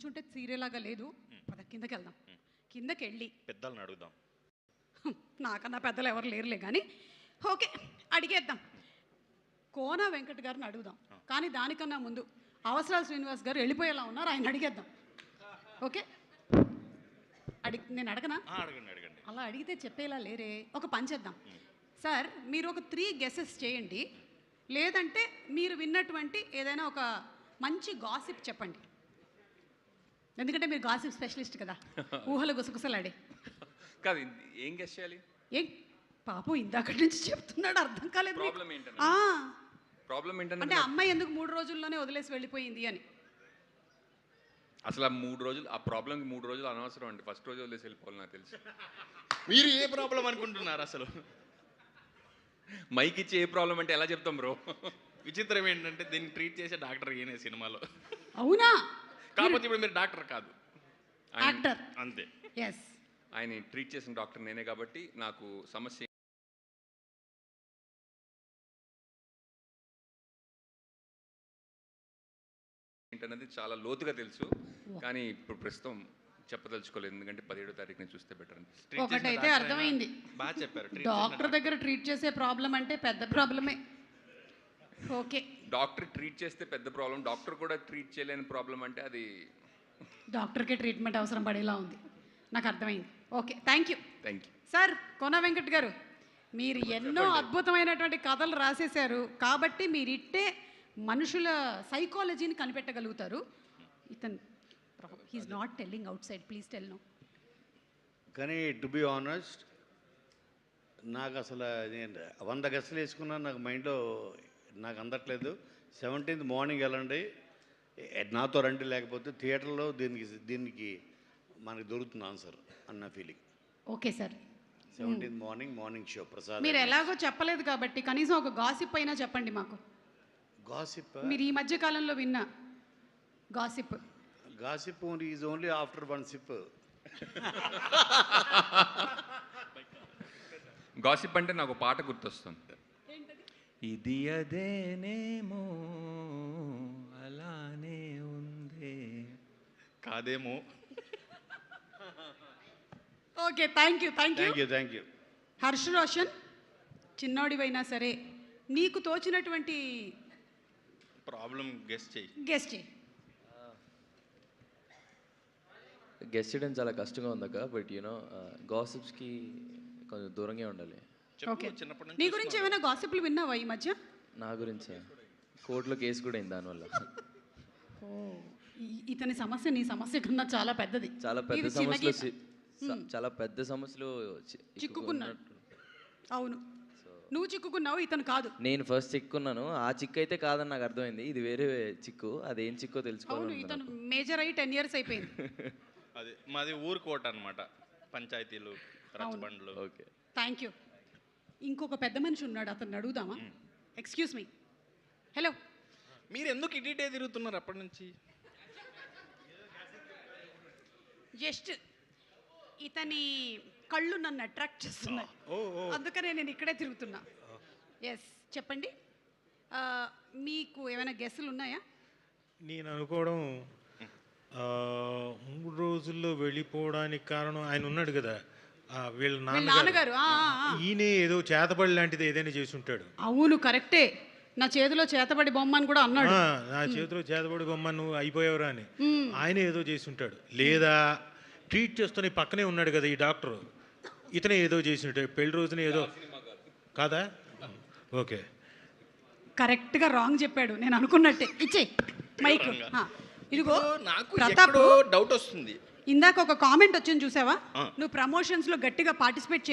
నించుంటే సీరియలాగా లేదు. పద కిందకి వెళ్దాం. కిందకి వెళ్ళి పెద్దలను అడుగుదాం. నాకన్నా పెద్దలు ఎవరు లేరులే కానీ ఓకే అడిగేద్దాం. కోన వెంకట్ గారిని అడుగుదాం. కానీ దానికన్నా ముందు అవసరాల శ్రీనివాస్ గారు వెళ్ళిపోయేలా ఉన్నారు, ఆయన అడిగేద్దాం. ఓకే నేను అడగనా? అడగండి అడగండి. అలా అడిగితే చెప్పేలా లేరే. ఒక పని చేద్దాం సార్, మీరు ఒక 3 గెసెస్ చేయండి, లేదంటే మీరు విన్నటువంటి ఏదైనా ఒక మంచి గాసిప్ చెప్పండి. ఎందుకంటే మీరు గాసిప్ స్పెషలిస్ట్ కదా, ఊహలు గుసగుసలాడే. కాదు, ఏం గెస్ చేయాలి? ఏం పాపం ఇందాక నుంచి చెప్తున్నాడు, అర్థం కాలేదు. ప్రాబ్లం ఏంటంటే అంటే అమ్మాయి ఎందుకు 3 రోజుల్లోనే వదిలేసి వెళ్ళిపోయింది అని. అసలు ఆ 3 రోజులు, ఆ ప్రాబ్లంకి 3 రోజులు అనవసరం అండి. ఫస్ట్ రోజు వదిలేసి వెళ్ళిపోవాలి నాకు తెలుసు. మీరు ఏ ప్రాబ్లం అనుకుంటున్నారు అసలు? మైక్ ఇచ్చి ఏ ప్రాబ్లం అంటే ఎలా చెప్తాం బ్రో? విచిత్రం ఏంటంటే దీన్ని ట్రీట్ చేసే డాక్టర్ ఈయనే సినిమాలో. అవునా? కాకపోతే ఇప్పుడు మీరు డాక్టర్ కాదు, యాక్టర్. అంతే. ఎస్, ఆయన ట్రీట్ చేసిన డాక్టర్ నేనే కాబట్టి నాకు సమస్య ఏంటన్నది చాలా లోతుగా తెలుసు. కానీ ఇప్పుడు ప్రస్తుతం చెప్పదలుచుకోలేదు, ఎందుకంటే 17వ తారీఖున చూస్తే బెటర్ అని. ఒకటైతే అర్థమైంది, బాగా చెప్పారు. డాక్టర్ దగ్గర ట్రీట్ చేసే ప్రాబ్లం అంటే పెద్ద ప్రాబ్లమే. ఓకే, డాక్టర్ ట్రీట్ చేస్తే పెద్ద ప్రాబ్లం, డాక్టర్ కూడా ట్రీట్ చేయలేని ప్రాబ్లం అంటే అది డాక్టర్కే ట్రీట్మెంట్ అవసరం పడేలా ఉంది. నాకు అర్థమైంది. Okay, thank you. Thank you sir. Kona Venkat garu, మీరు ఎన్నో అద్భుతమైనటువంటి కథలు రాసేశారు కాబట్టి మీరు ఇట్టే మనుషుల సైకాలజీని కనిపెట్టగలుగుతారు. ఇతను he is not telling outside, please tell no. కానీ టు బి ఆనెస్ట్, నాకు అసలు నేను 100 గెస్సులు వేసుకున్నాను, నాకు మైండ్లో నాకు అందట్లేదు. 17th మార్నింగ్ వెళ్ళండి, నాతో రండి, లేకపోతే థియేటర్లో దీనికి మనకి దొరుకుతుంది ఆన్సర్ అన్న feeling. Okay sir. 17th morning show Prasad. మీరు ఎలాగో చెప్పలేదు కాబట్టి కనీసం ఒక గాసిప్ అయినా చెప్పండి మాకు. గాసిప్? మీరు ఈ మధ్య కాలంలో విన్న gossip. Gossip is only after 1 sip. Gossip అంటే నాకు పాట గుర్తొస్తుంది. ఇది అదేనేమో అలానే ఉందే కాదేమో. Okay, thank you. Thank you. Harsh Roshan, చిన్నోడివైనా సరే నీకు తోచినటువంటి ప్రాబ్లం గెస్ చేయి. గెస్ చేయడం చాలా కష్టంగా ఉందక్క, బట్ యూనో గాసిప్స్కి కొంచెం దూరంగా ఉండాలి. ఓకే, నీ గురించి ఏమైనా గాసిప్లు విన్నావా ఈ మధ్య? నా గురించి కోర్టులో కేసు కూడా అయింది దానివల్ల. ఇతని సమస్య నీ సమస్య కన్నా చాలా పెద్దది. చాలా పెద్ద సమస్యలు చిక్కుకున్నాడు. అవును, నువ్వు చిక్కుకున్నావు, ఇతను కాదు. నేను ఫస్ట్ చిక్కుకున్నాను. ఆ చిక్కు అయితే కాదని నాకు అర్థమైంది, ఇది వేరే చిక్కు. అదేం చిక్కో తెలుసుకోవాలి. ఇతను మేజర్ అయ్యి 10 years అయిపోయింది. అది మాది ఊరు కోట అనమాట, పంచాయతీలు, రచ్చబండ్లు. Okay, thank you. ఇంకొక పెద్ద మనిషి ఉన్నాడు, అతన్ని అడుగుదామా? Excuse me. హలో, మీరు ఎందుకు ఇటీటే తిరుగుతున్నారు అప్పటి నుంచి? జస్ట్ ఇతని కళ్ళు నన్ను అట్రాక్ట్ చేస్తున్నాయి, అందుకనే నేను ఇక్కడే తిరుగుతున్నా. ఎస్, చెప్పండి. మీకు ఏమైనా గెస్సులు ఉన్నాయా? నేను అనుకోవడం 3 రోజుల్లో వెళ్ళిపోవడానికి కారణం ఆయన ఉన్నాడు కదా, వీళ్ళ నాన్నగారు. ఈయన ఏదో చేతబడి లాంటిది ఏదైనా చేసి ఉంటాడు. అవును, కరెక్టే. నా చేతిలో చేతబడి బొమ్మ అని కూడా అన్నాడు. నా చేతిలో చేతబడి బొమ్మ నువ్వు అయిపోయావురా అని ఆయన ఏదో చేసి ఉంటాడు. లేదా ట్రీట్ చేస్తున్న పక్కనే ఉన్నాడు కదా ఈ డాక్టర్, ఇతనే ఏదో చేసి ఉంటాడు. పెళ్లి రోజున ఏదో కాదా? ఓకే, కరెక్ట్గా రాంగ్ చెప్పాడు. నేను అనుకున్నట్టే. ఇచ్చే మైక్. ఇదిగో నాకు ప్రతాప్, డౌట్ వస్తుంది. ఇందాక ఒక కామెంట్ వచ్చింది చూసావా? నువ్వు ప్రమోషన్స్ లో గట్టిగా పార్టిసిపేట్